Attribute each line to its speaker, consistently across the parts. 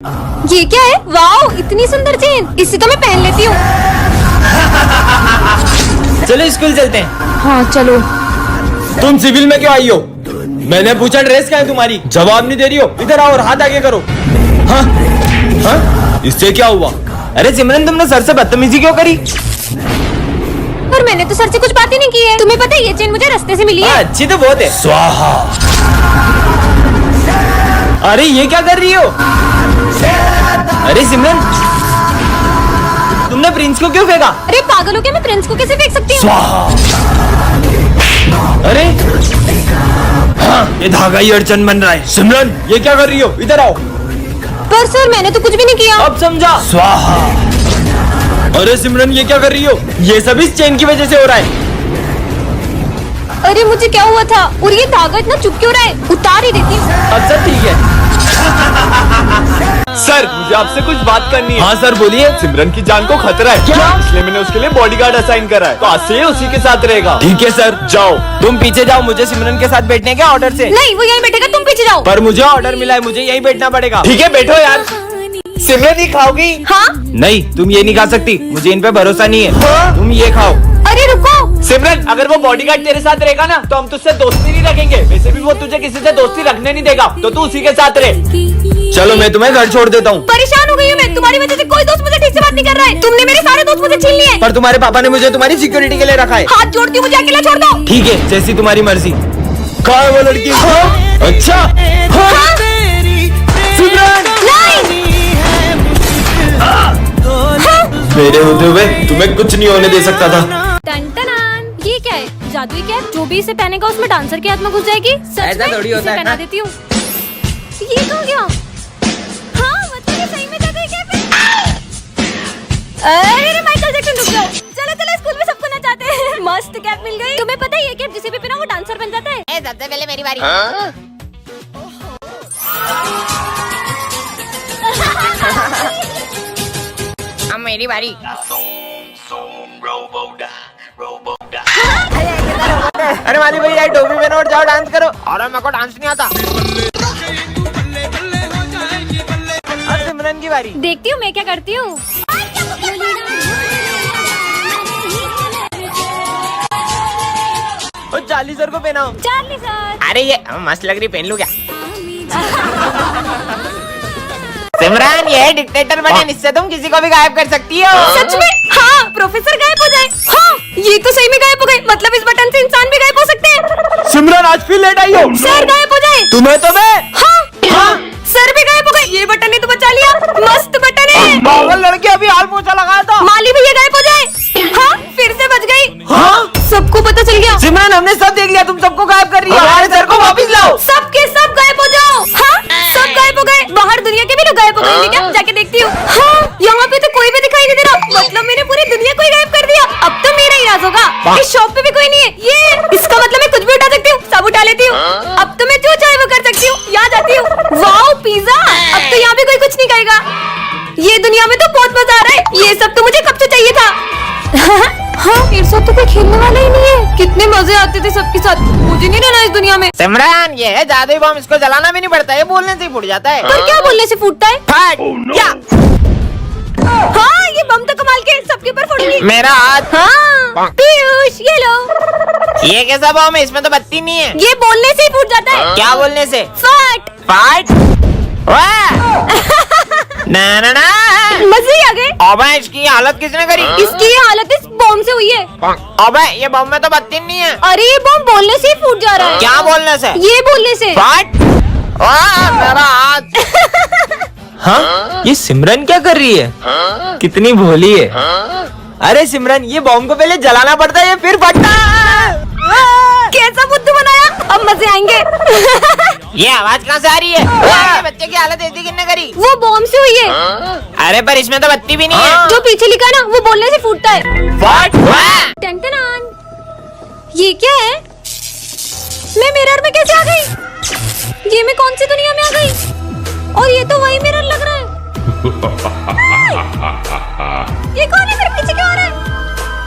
Speaker 1: ये क्या है? वाओ, इतनी सुंदर चेन, इसे तो मैं पहन लेती हूँ।
Speaker 2: चलो स्कूल चलते हैं।
Speaker 1: हाँ चलो।
Speaker 2: तुम सिविल में क्यों आई हो? मैंने पूछा ड्रेस क्या है तुम्हारी, जवाब नहीं दे रही हो। इधर आओ और हाथ आगे करो। हाँ? हाँ? इससे क्या हुआ? अरे सिमरन, तुमने सर से बदतमीजी क्यों करी?
Speaker 1: और मैंने तो सर से कुछ बात ही नहीं की है। तुम्हें पता है ये चेन मुझे रास्ते से मिली है।
Speaker 2: अच्छी तो बहुत है। स्वाहा। अरे ये क्या कर रही हो? अरे सिमरन, तुमने प्रिंस को क्यों फेंका?
Speaker 1: अरे पागल हो क्या? मैं प्रिंस को कैसे फेंक सकती हूँ?
Speaker 2: स्वाहा। अरे हाँ, ये धागा ही अड़चन बन रहा है। सिमरन, ये क्या कर रही हो? इधर आओ।
Speaker 1: पर सर मैंने तो कुछ भी नहीं किया।
Speaker 2: अब समझा। स्वाहा। अरे सिमरन, ये क्या कर रही हो? ये सब इस चेन की वजह से हो रहा है।
Speaker 1: अरे मुझे क्या हुआ था? और ये धागा इतना चुप क्यों रहा है? उतार ही देती हूँ।
Speaker 2: अच्छा ठीक है।
Speaker 3: सर, मुझे आपसे कुछ बात करनी है।
Speaker 2: हाँ सर बोलिए।
Speaker 3: सिमरन की जान को खतरा है।
Speaker 2: क्या?
Speaker 3: इसलिए मैंने उसके लिए बॉडीगार्ड असाइन करा है, तो आज से ये उसी के साथ रहेगा।
Speaker 2: ठीक है सर।
Speaker 3: जाओ।
Speaker 2: तुम पीछे जाओ, मुझे सिमरन के साथ बैठने के ऑर्डर से।
Speaker 1: नहीं, वो यहीं बैठेगा, तुम पीछे जाओ।
Speaker 2: पर मुझे ऑर्डर मिला है, मुझे यहीं बैठना पड़ेगा।
Speaker 3: ठीक है, बैठो यार। सिमरन, ये खाओगी?
Speaker 1: हाँ?
Speaker 2: नहीं, तुम ये नहीं खा सकती, मुझे इन पे भरोसा नहीं है। तुम ये खाओ।
Speaker 1: अरे रुको।
Speaker 3: सिमरन, अगर वो बॉडीगार्ड तेरे साथ रहेगा ना, तो हम तुझसे दोस्ती नहीं रखेंगे। वैसे भी वो तुझे किसी से दोस्ती रखने नहीं देगा, तो तू उसी के साथ रहे।
Speaker 2: चलो मैं तुम्हें घर छोड़ देता हूँ।
Speaker 1: परेशान हो गई हूँ मैं, तुम्हारी वजह से कोई दोस्त मुझे ठीक से बात नहीं कर रहा है। तुमने मेरे सारे दोस्त मुझे छीन लिए।
Speaker 2: पर तुम्हारे पापा ने मुझे तुम्हारी सिक्योरिटी के लिए रखा है।
Speaker 1: हाथ जोड़ती हूँ, मुझे अकेला छोड़ दो।
Speaker 2: ठीक है, जैसी तुम्हारी मर्जी। कहाँ है वो लड़की? अच्छा
Speaker 1: हाँ?
Speaker 2: सिमरन, मेरे होते हुए तुम्हें कुछ नहीं होने दे सकता था।
Speaker 1: टन-टनान, ये क्या है? जादुई कैप? जो भी इसे पहनेगा उसमें डांसर की आत्मा घुस जाएगी। सच
Speaker 2: ऐसा
Speaker 1: में?
Speaker 2: थोड़ी होता
Speaker 1: इसे
Speaker 2: है
Speaker 1: पहना
Speaker 2: ना?
Speaker 1: देती हूँ। ये कहाँ गया? हाँ, मतलब ये सही में जादुई कैप है। अरे माइकल जैक्सन, रुक जाओ। चलो चलो, स्कूल में सबको नचाते हैं। मस्त कैप मिल गई। तुम्हें पता है ये कैप जिसे भी पहना वो डांसर बन जाता है। सबसे पहले मेरी बारी।
Speaker 4: अब मेरी बारी।
Speaker 2: अरे माली भैया, टोपी पहनो और जाओ डांस करो।
Speaker 4: अरे मेरे को डांस नहीं आता।
Speaker 2: अब सिमरन की बारी।
Speaker 1: देखती हूँ मैं क्या करती हूँ।
Speaker 2: और चार्ली सर को पहनाओ।
Speaker 1: Charlie sir.
Speaker 4: अरे ये मस्त लग रही, पहन लूं क्या? सिमरन, ये डिक्टेटर बटन, इससे तुम किसी को भी गायब कर सकती हो।
Speaker 1: सच में? हाँ, प्रोफेसर गायब हो जाए। हाँ, ये तो सही में गायब हो गए। मतलब इस बटन से इंसान भी गायब हो सकते हैं।
Speaker 2: सिमरन, आज फिर लेट आई हो।
Speaker 1: सर गायब हो जाए।
Speaker 2: तुम्हें तो मैं।
Speaker 1: हाँ, सर भी गायब हो गए। ये बटन ने तो बचा लिया। मस्त बटन है।
Speaker 2: पागल लड़के, अभी हाल पोछा लगाया था।
Speaker 1: माली भैया गायब हो जाए। हाँ, फिर से बच गई।
Speaker 2: हाँ?
Speaker 1: सबको पता चल गया।
Speaker 2: सिमरन, हमने सब देख लिया, तुम सबको गायब कर रही हो। हमारे सर को वापस लाओ।
Speaker 1: सबके सब गायब हो जाओ। हाँ, सब गायब हो गए। बाहर दुनिया के भी लोग गायब हो गए क्या? जाके देखती हूँ। हाँ, यहाँ पे तो कोई भी दिखाई नहीं दे रहा। मतलब मैंने पूरी दुनिया को ही गायब कर दिया। अब तो मेरा ही राज होगा। इस शॉप पे भी कोई नहीं है। ये इसका मतलब मैं कुछ भी उठा सकती हूँ, सब उठा लेती हूँ। अब तो मैं जो चाहे वो कर सकती हूँ। यहाँ जाती हूँ। Wow, pizza. अब तो यहाँ भी कोई कुछ नहीं कहेगा। ये दुनिया में तो बहुत मजा आ रहा है। ये सब तो मुझे कब से चाहिए था। हाँ, मेरे साथ तो कोई खेलने वाला ही नहीं है। कितने मजे आते थे सबके साथ। मुझे नहीं रहना इस दुनिया में।
Speaker 4: सिमरन, ये है जादुई बम, इसको जलाना भी नहीं पड़ता, ये बोलने से ही फूट जाता है।
Speaker 1: पर क्या बोलने से फूटता है?
Speaker 4: फट। क्या?
Speaker 1: हाँ, ये बम तो कमाल के, सबके ऊपर फूटेगी।
Speaker 4: मेरा हाथ।
Speaker 1: हाँ, पीयूष, ये लो।
Speaker 4: ये कैसा बम है? इसमें तो बत्ती नहीं है।
Speaker 1: ये बोलने से ही फूट जाता है।
Speaker 4: क्या बोलने से?
Speaker 1: फट।
Speaker 4: फाट। ना ना ना।
Speaker 1: मजे ही आ गए।
Speaker 4: अबे, इसकी हालत किसने करी?
Speaker 1: इसकी ये हालत इस बम से हुई है।
Speaker 4: अबे, ये बम में तो बत्ती नहीं है।
Speaker 1: अरे ये बम बोलने से ही फूट जा रहा है।
Speaker 4: क्या बोलने से?
Speaker 1: ये बोलने से।
Speaker 4: फाट। मेरा हाथ।
Speaker 2: हाँ? ये सिमरन क्या कर रही है? कितनी भोली है। अरे सिमरन, ये बॉम्ब को पहले जलाना पड़ता है, फिर फटता है।
Speaker 1: कैसा बुद्धू बनाया? अब मजे आएंगे।
Speaker 4: ये आवाज कहाँ से आ रही है? ये बच्चे की हालत ऐसी किसने करी?
Speaker 1: वो बम से हुई है।
Speaker 4: अरे पर इसमें तो बत्ती भी नहीं है।
Speaker 1: जो पीछे लिखा ना, वो बोलने से फूटता है।
Speaker 4: फाट।
Speaker 1: टन-टनान। ये क्या है? मैं मिरर में कैसे आ गई? ये मैं कौन सी दुनिया में आ गई? और ये तो वही मिरर लग रहा है। ये कौन है? मेरे पीछे क्यों आ रहा है?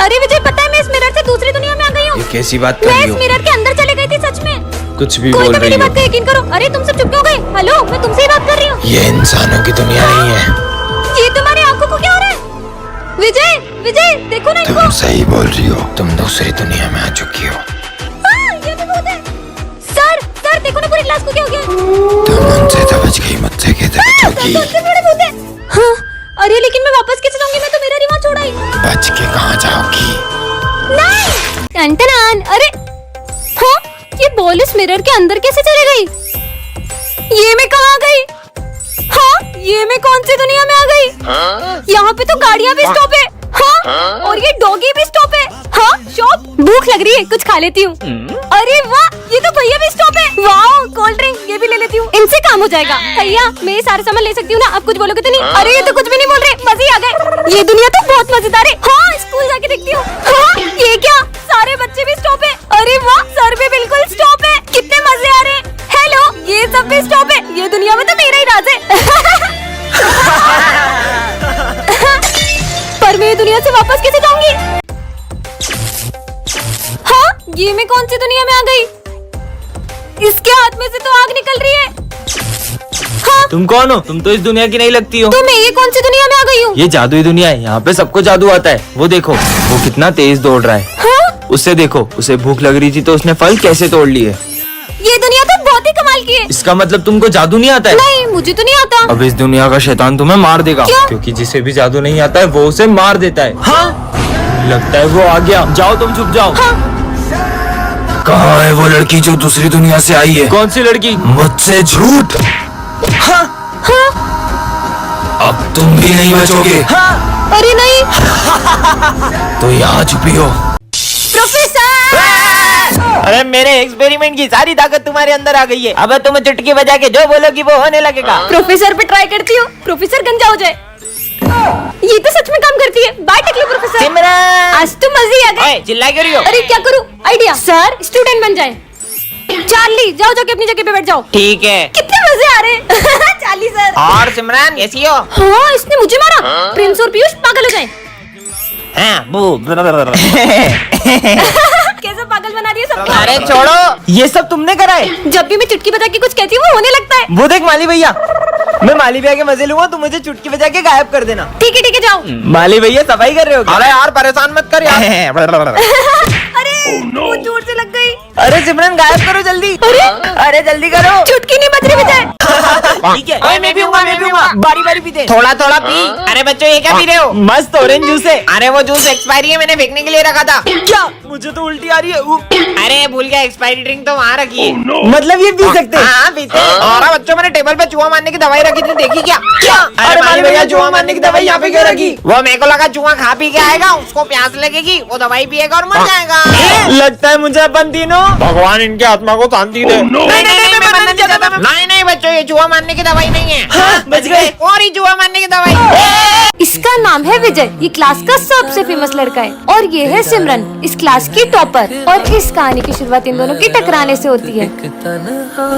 Speaker 1: अरे मुझे पता है, मैं इस मिरर से दूसरी दुनिया में आ गई हूँ।
Speaker 2: ये कैसी बात कर
Speaker 1: मैं
Speaker 2: रही
Speaker 1: इस
Speaker 2: हो?
Speaker 1: मिरर के अंदर चले गई थी, सच में।
Speaker 2: कुछ भी
Speaker 1: कोई
Speaker 2: बोल
Speaker 1: तो
Speaker 2: रही
Speaker 1: मेरी
Speaker 2: हो।
Speaker 1: बात का यकीन करो। अरे तुम सब चुप क्यों हो गए? हेलो, मैं तुमसे ही बात कर रही हूँ।
Speaker 2: ये इंसानों की दुनिया नहीं है।
Speaker 1: ये तुम्हारी आंखों को क्या हो रहा है? विजय, विजय देखो ना इनको।
Speaker 2: तुम सही बोल रही हो, तुम दूसरी दुनिया में आ चुकी हो।
Speaker 1: ये भी भूत है। सर, सर देखो ना पूरी क्लास को क्या हो गया?
Speaker 2: तुम उनसे तो बच गई, मुझसे कैसे बचोगी?
Speaker 1: सर, तो बड़े भूत है। हाँ, अरे लेकिन मैं वापस कैसे जाऊंगी? मैं तो मेरा रिवाज छोड़ा ही।
Speaker 2: बच के कहाँ जाओगी?
Speaker 1: नहीं। टन-टनान, अरे हाँ, ये बॉल इस मिरर के अंदर कैसे चली गई? ये मैं कहाँ आ गई? हाँ, ये मैं कौन सी दुनिया में आ गई? यहाँ पे तो गाड़ियाँ भी स्टॉप है। हाँ, और ये डॉगी भी स्टॉप है। हाँ, शॉप। भूख लग रही है, कुछ खा लेती हूँ। अरे वाह, ये तो भैया भी स्टॉप है। वाह, कोल्ड ड्रिंक ये भी ले लेती हूँ। इनसे काम हो जाएगा। भैया, मैं ये सारा सामान ले सकती हूँ ना? आप कुछ बोलोगे तो नहीं? अरे ये तो कुछ भी नहीं बोल रहे, मजे ही आ गए। ये दुनिया तो बहुत मजेदार है। हाँ, स्कूल जाके देखती हूँ। हाँ, ये क्या? सारे बच्चे भी स्टॉप है। अरे वाह, सर भी बिल्कुल स्टॉप है। कितने मजे आ रहे हैं। हेलो, ये सब भी स्टॉप है। ये दुनिया में तो मेरा ही राज है। पर मैं ये दुनिया से वापस कैसे जाऊंगी? हाँ, ये मैं कौन सी दुनिया में आ गई? इसके हाथ में से तो आग निकल रही है। हाँ,
Speaker 2: तुम कौन हो? तुम तो इस दुनिया की नहीं लगती हो।
Speaker 1: तो मैं ये कौन सी दुनिया में आ गई हूँ?
Speaker 2: ये जादुई दुनिया है, यहाँ पे सबको जादू आता है। वो देखो, वो कितना तेज दौड़ रहा है।
Speaker 1: हाँ,
Speaker 2: उससे देखो, उसे भूख लग रही थी तो उसने फल कैसे तोड़ लिए।
Speaker 1: ये दुनिया तो बहुत ही कमाल की है।
Speaker 2: इसका मतलब तुमको जादू नहीं आता है?
Speaker 1: नहीं, मुझे तो नहीं आता।
Speaker 2: अब इस दुनिया का शैतान तुम्हें मार देगा।
Speaker 1: क्यों?
Speaker 2: क्योंकि जिसे भी जादू नहीं आता है वो उसे मार देता है। हाँ, लगता है वो आ गया। जाओ, तुम छुप जाओ।
Speaker 1: हाँ।
Speaker 2: कहाँ है वो लड़की जो दूसरी दुनिया से आई है? कौन सी लड़की? मुझसे झूठ। हाँ।
Speaker 1: हाँ।
Speaker 2: अब तुम भी नहीं बचोगे। हाँ।
Speaker 1: अरे नहीं।
Speaker 2: तो यहाँ छुपी हो।
Speaker 1: प्रोफेसर!
Speaker 4: अरे मेरे एक्सपेरिमेंट की सारी ताकत तुम्हारे अंदर आ गई है। अब तुम चुटकी बजा के जो बोलोगी वो होने लगेगा।
Speaker 1: प्रोफेसर पे ट्राई करती हूँ, प्रोफेसर गंजा हो जाए। ये तो सच में काम करती है। Biotech professor.
Speaker 4: सिमरन!
Speaker 1: आज तो मजे आ गए।
Speaker 4: ओए, चिल्ला क्यों रही हो?
Speaker 1: अरे क्या करूँ? आइडिया। सर, स्टूडेंट बन जाए। चार्ली, जाओ जाके अपनी जगह पे बैठ जाओ।
Speaker 4: ठीक है।
Speaker 1: कितने मजे आ रहे हैं। Charlie sir.
Speaker 4: और सिमरन कैसी हो?
Speaker 1: हाँ, इसने मुझे मारा। प्रिंस और पीयूष पागल हो जाए।
Speaker 4: हाँ, बू।
Speaker 1: कैसे पागल बना दिया सबको।
Speaker 4: अरे छोड़ो, ये सब तुमने करा है।
Speaker 1: जब भी मैं चुटकी बजा के कुछ कहती हूँ वो होने लगता है।
Speaker 4: वो देख माली भैया, मैं माली भैया के मजे लूंगा, तुम मुझे चुटकी बजा के गायब कर देना।
Speaker 1: ठीक है जाओ।
Speaker 4: माली भैया सफाई कर रहे हो क्या? अरे यार परेशान मत कर यार।
Speaker 1: अरे वो जोर से लग गई।
Speaker 4: अरे सिमरन गायब करो जल्दी। अरे जल्दी करो।
Speaker 1: चुटकी नहीं बज रही बजाए।
Speaker 4: ठीक है। ओए, मैं भी हूँगा। बारी बारी पीते। थोड़ा थोड़ा पी। अरे बच्चों ये क्या पी रहे हो?
Speaker 2: मस्त ऑरेंज जूस है।
Speaker 4: अरे वो जूस एक्सपायरी है, मैंने फेंकने के लिए रखा था।
Speaker 2: क्या? मुझे तो उल्टी आ रही है।
Speaker 4: अरे भूल गया, एक्सपायरी ड्रिंक तो वहाँ रखी है।
Speaker 2: मतलब ये पी सकते हैं?
Speaker 4: हाँ पीते हैं। और बच्चों मैंने टेबल पे चूहा मारने की दवाई रखी थी, देखी क्या?
Speaker 2: अरे माली भैया, चूहा मारने की दवाई यहाँ पे क्यों रखी?
Speaker 4: वो मेरे को लगा चूहा खा पी के आएगा, उसको प्यास लगेगी, वो दवाई पिएगा और मर जाएगा।
Speaker 2: लगता है मुझे अपन तीनों, भगवान इनके आत्मा को शांति दे।
Speaker 4: नहीं, मैं बनना नहीं चाहता। नहीं बच्चों, ये चूहा मारने की दवाई नहीं है।
Speaker 2: हाँ, बच गए।
Speaker 4: और ही चूहा मारने की दवाई।
Speaker 1: इसका नाम है विजय। ये क्लास का सबसे फेमस लड़का है। और ये है सिमरन, इस क्लास की टॉपर। और इस कहानी की शुरुआत इन दोनों की टकराने से होती है।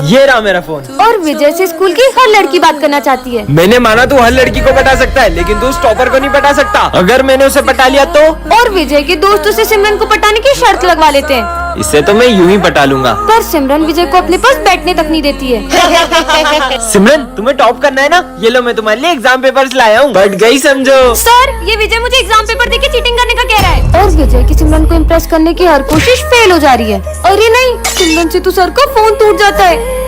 Speaker 2: ये रहा मेरा फोन।
Speaker 1: और विजय से स्कूल की हर लड़की बात करना चाहती है।
Speaker 2: मैंने माना तू हर लड़की को पटा सकता है, लेकिन तू उस टॉपर को नहीं पटा सकता। अगर मैंने उसे पटा लिया तो?
Speaker 1: और विजय के दोस्त उसे सिमरन को पटाने की शर्त लगवा लेते हैं।
Speaker 2: इससे तो मैं यूं ही पटा लूंगा।
Speaker 1: पर सिमरन विजय को अपने पास बैठने तक नहीं देती है।
Speaker 2: सिमरन, तुम्हें टॉप करना है ना? ये लो, मैं तुम्हारे लिए एग्जाम पेपर्स लाया हूँ। बढ़ गई समझो।
Speaker 1: सर, ये विजय मुझे एग्जाम पेपर देके चीटिंग करने का कह रहा है। और विजय की सिमरन को इम्प्रेस करने की हर कोशिश फेल हो जा रही है। अरे नहीं, सिमरन से तो सर का फोन टूट जाता है।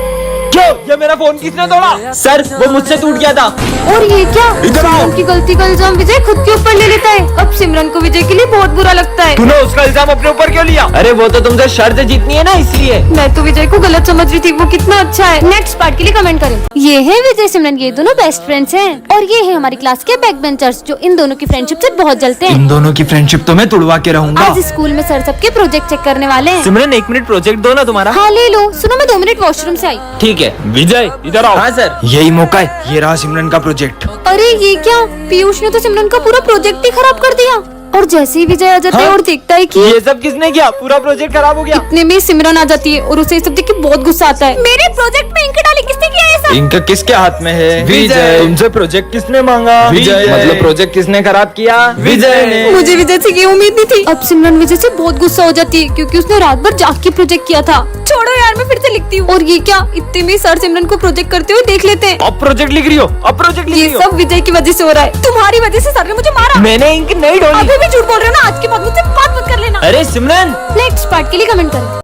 Speaker 2: क्यों? ये मेरा फोन किसने तोड़ा? सर, वो मुझसे टूट गया था।
Speaker 1: और ये क्या?
Speaker 2: इधर आओ।
Speaker 1: सिमरन की गलती का इल्जाम विजय खुद के ऊपर ले लेता है। अब सिमरन को विजय के लिए बहुत बुरा लगता है।
Speaker 2: तूने उसका इल्जाम अपने ऊपर क्यों लिया? अरे वो तो तुमसे शर्त जीतनी है ना, इसलिए।
Speaker 1: मैं तो विजय को गलत समझ रही थी, वो कितना अच्छा है। नेक्स्ट पार्ट के लिए कमेंट करें। ये है विजय सिमरन, ये दोनों बेस्ट फ्रेंड्स हैं। और ये है हमारी क्लास के बैक बेंचर्स जो इन दोनों की फ्रेंडशिप से बहुत जलते हैं।
Speaker 2: इन दोनों की फ्रेंडशिप तो मैं तुड़वा के रहूंगा।
Speaker 1: आज स्कूल में सर सबके प्रोजेक्ट चेक करने वाले हैं।
Speaker 2: सिमरन, 1 मिनट प्रोजेक्ट दो ना तुम्हारा।
Speaker 1: हाँ ले लो। सुनो, मैं 2 मिनट वॉशरूम से आई।
Speaker 2: ठीक है। विजय, इधर आओ। हाँ सर, यही मौका है। ये रहा सिमरन का प्रोजेक्ट।
Speaker 1: अरे ये क्या? पीयूष ने तो सिमरन का पूरा प्रोजेक्ट ही खराब कर दिया। और जैसे ही विजय आ जाता है
Speaker 2: हाँ?
Speaker 1: और देखता है कि
Speaker 2: ये सब किसने किया? पूरा प्रोजेक्ट खराब हो गया।
Speaker 1: इतने में सिमरन आ जाती है और उसे ये सब देख के बहुत गुस्सा आता है। मेरे प्रोजेक्ट में इंक डाली किसने किया है सब?
Speaker 2: इंक किसके हाथ में है? विजय। तुमसे प्रोजेक्ट किसने मांगा?
Speaker 3: विजय।
Speaker 2: मतलब प्रोजेक्ट किसने खराब किया? विजय ने।
Speaker 1: मुझे विजय से ये उम्मीद नहीं थी। अब सिमरन विजय से बहुत गुस्सा हो जाती है क्योंकि उसने रात भर जाग के प्रोजेक्ट किया था। छोड़ो यार, मैं फिर से लिखती हूँ। और ये क्या, इतने में सर सिमरन को प्रोजेक्ट करते हुए देख लेते हैं।
Speaker 2: अब प्रोजेक्ट लिख रही हो? अब प्रोजेक्ट लिख
Speaker 1: ये
Speaker 2: रही हो?
Speaker 1: सब विजय की वजह से हो रहा है। तुम्हारी वजह से सर ने मुझे मारा।
Speaker 2: मैंने इंक नहीं डाली।
Speaker 1: अभी भी झूठ बोल रहे हो ना? आज के बाद मुझसे बात मत कर लेना।
Speaker 2: अरे सिमरन,
Speaker 1: नेक्स्ट पार्ट के लिए कमेंट करो।